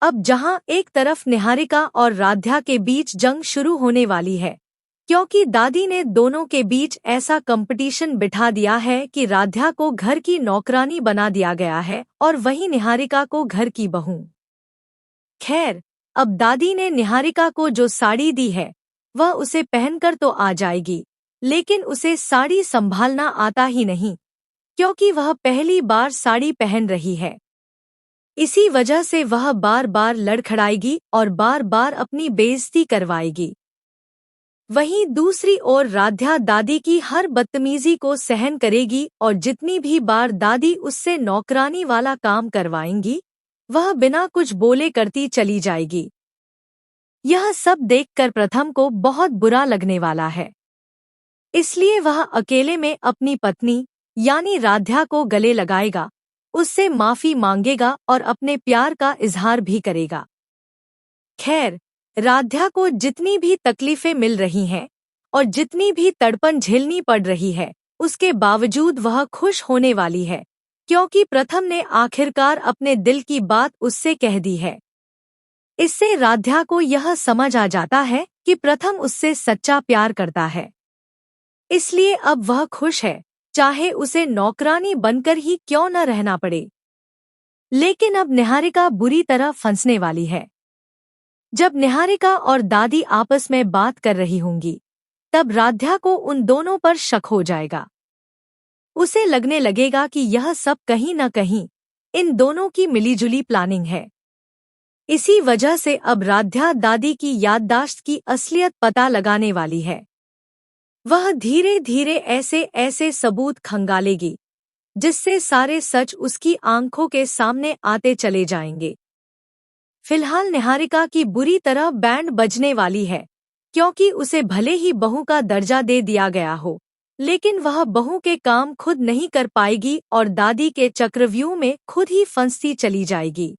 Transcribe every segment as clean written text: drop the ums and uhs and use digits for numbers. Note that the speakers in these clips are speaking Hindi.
अब जहां एक तरफ निहारिका और राध्या के बीच जंग शुरू होने वाली है, क्योंकि दादी ने दोनों के बीच ऐसा कंपटीशन बिठा दिया है कि राध्या को घर की नौकरानी बना दिया गया है और वहीं निहारिका को घर की बहू। खैर, अब दादी ने निहारिका को जो साड़ी दी है वह उसे पहनकर तो आ जाएगी, लेकिन उसे साड़ी संभालना आता ही नहीं, क्योंकि वह पहली बार साड़ी पहन रही है। इसी वजह से वह बार बार लड़खड़ाएगी और बार बार अपनी बेइज्जती करवाएगी। वहीं दूसरी ओर राध्या दादी की हर बदतमीजी को सहन करेगी और जितनी भी बार दादी उससे नौकरानी वाला काम करवाएंगी वह बिना कुछ बोले करती चली जाएगी। यह सब देखकर प्रथम को बहुत बुरा लगने वाला है, इसलिए वह अकेले में अपनी पत्नी यानी राध्या को गले लगाएगा, उससे माफी मांगेगा और अपने प्यार का इजहार भी करेगा। खैर, राध्या को जितनी भी तकलीफें मिल रही हैं और जितनी भी तड़पन झेलनी पड़ रही है, उसके बावजूद वह खुश होने वाली है, क्योंकि प्रथम ने आखिरकार अपने दिल की बात उससे कह दी है। इससे राध्या को यह समझ आ जाता है कि प्रथम उससे सच्चा प्यार करता है, इसलिए अब वह खुश है, चाहे उसे नौकरानी बनकर ही क्यों न रहना पड़े। लेकिन अब निहारिका बुरी तरह फंसने वाली है। जब निहारिका और दादी आपस में बात कर रही होंगी, तब राध्या को उन दोनों पर शक हो जाएगा। उसे लगने लगेगा कि यह सब कहीं न कहीं इन दोनों की मिलीजुली प्लानिंग है। इसी वजह से अब राध्या दादी की याददाश्त की असलियत पता लगाने वाली है। वह धीरे धीरे ऐसे ऐसे सबूत खंगालेगी जिससे सारे सच उसकी आंखों के सामने आते चले जाएंगे। फिलहाल निहारिका की बुरी तरह बैंड बजने वाली है, क्योंकि उसे भले ही बहू का दर्जा दे दिया गया हो, लेकिन वह बहू के काम खुद नहीं कर पाएगी और दादी के चक्रव्यूह में खुद ही फंसती चली जाएगी।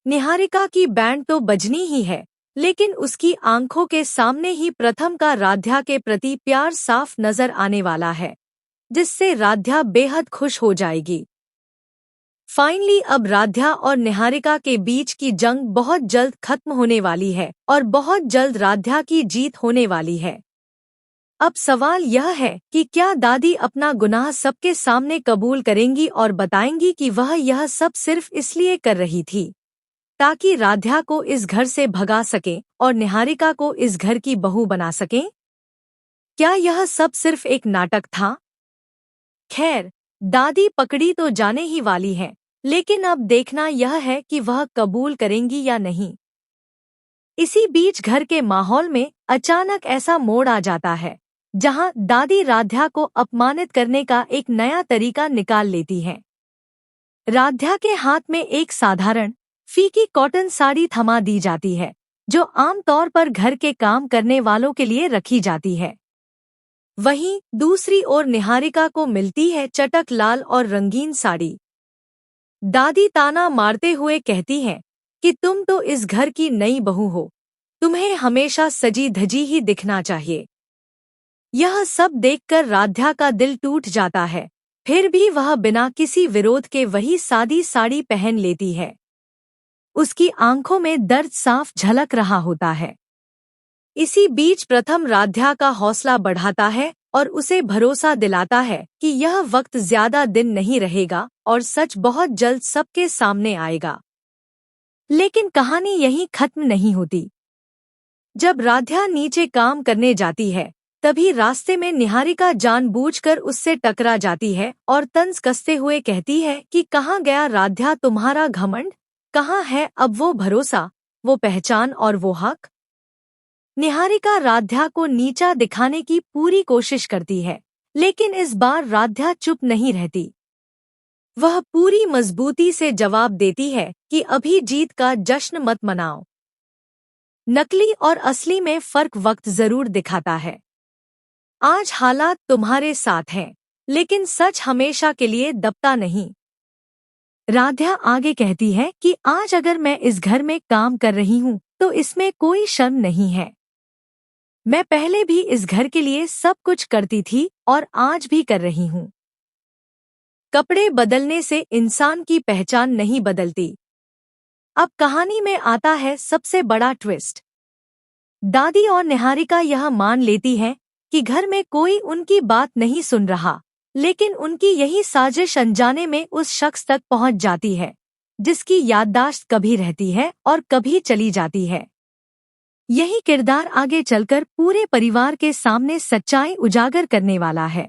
निहारिका की बैंड तो बजनी ही है, लेकिन उसकी आंखों के सामने ही प्रथम का राध्या के प्रति प्यार साफ नजर आने वाला है, जिससे राध्या बेहद खुश हो जाएगी। फाइनली अब राध्या और निहारिका के बीच की जंग बहुत जल्द खत्म होने वाली है और बहुत जल्द राध्या की जीत होने वाली है। अब सवाल यह है कि क्या दादी अपना गुनाह सबके सामने कबूल करेंगी और बताएंगी कि वह यह सब सिर्फ इसलिए कर रही थी ताकि राध्या को इस घर से भगा सकें और निहारिका को इस घर की बहू बना सकें? क्या यह सब सिर्फ एक नाटक था? खैर, दादी पकड़ी तो जाने ही वाली है, लेकिन अब देखना यह है कि वह कबूल करेंगी या नहीं। इसी बीच घर के माहौल में अचानक ऐसा मोड़ आ जाता है जहां दादी राध्या को अपमानित करने का एक नया तरीका निकाल लेती है। राध्या के हाथ में एक साधारण फीकी कॉटन साड़ी थमा दी जाती है, जो आमतौर पर घर के काम करने वालों के लिए रखी जाती है। वहीं दूसरी ओर निहारिका को मिलती है चटक लाल और रंगीन साड़ी। दादी ताना मारते हुए कहती है कि तुम तो इस घर की नई बहू हो, तुम्हें हमेशा सजी धजी ही दिखना चाहिए। यह सब देखकर राध्या का दिल टूट जाता है, फिर भी वह बिना किसी विरोध के वही सादी साड़ी पहन लेती है। उसकी आंखों में दर्द साफ झलक रहा होता है। इसी बीच प्रथम राध्या का हौसला बढ़ाता है और उसे भरोसा दिलाता है कि यह वक्त ज्यादा दिन नहीं रहेगा और सच बहुत जल्द सबके सामने आएगा। लेकिन कहानी यहीं खत्म नहीं होती। जब राध्या नीचे काम करने जाती है, तभी रास्ते में निहारिका जानबूझकर उससे टकरा जाती है और तंज कसते हुए कहती है कि कहाँ गया राध्या तुम्हारा घमंड, कहाँ है अब वो भरोसा, वो पहचान और वो हक। निहारिका राध्या को नीचा दिखाने की पूरी कोशिश करती है, लेकिन इस बार राध्या चुप नहीं रहती। वह पूरी मजबूती से जवाब देती है कि अभी जीत का जश्न मत मनाओ। नकली और असली में फर्क वक्त जरूर दिखाता है। आज हालात तुम्हारे साथ हैं, लेकिन सच हमेशा के लिए दबता नहीं। राध्या आगे कहती है कि आज अगर मैं इस घर में काम कर रही हूँ तो इसमें कोई शर्म नहीं है। मैं पहले भी इस घर के लिए सब कुछ करती थी और आज भी कर रही हूँ। कपड़े बदलने से इंसान की पहचान नहीं बदलती। अब कहानी में आता है सबसे बड़ा ट्विस्ट। दादी और निहारिका यह मान लेती हैं कि घर में कोई उनकी बात नहीं सुन रहा, लेकिन उनकी यही साजिश अनजाने में उस शख्स तक पहुंच जाती है जिसकी याददाश्त कभी रहती है और कभी चली जाती है। यही किरदार आगे चलकर पूरे परिवार के सामने सच्चाई उजागर करने वाला है।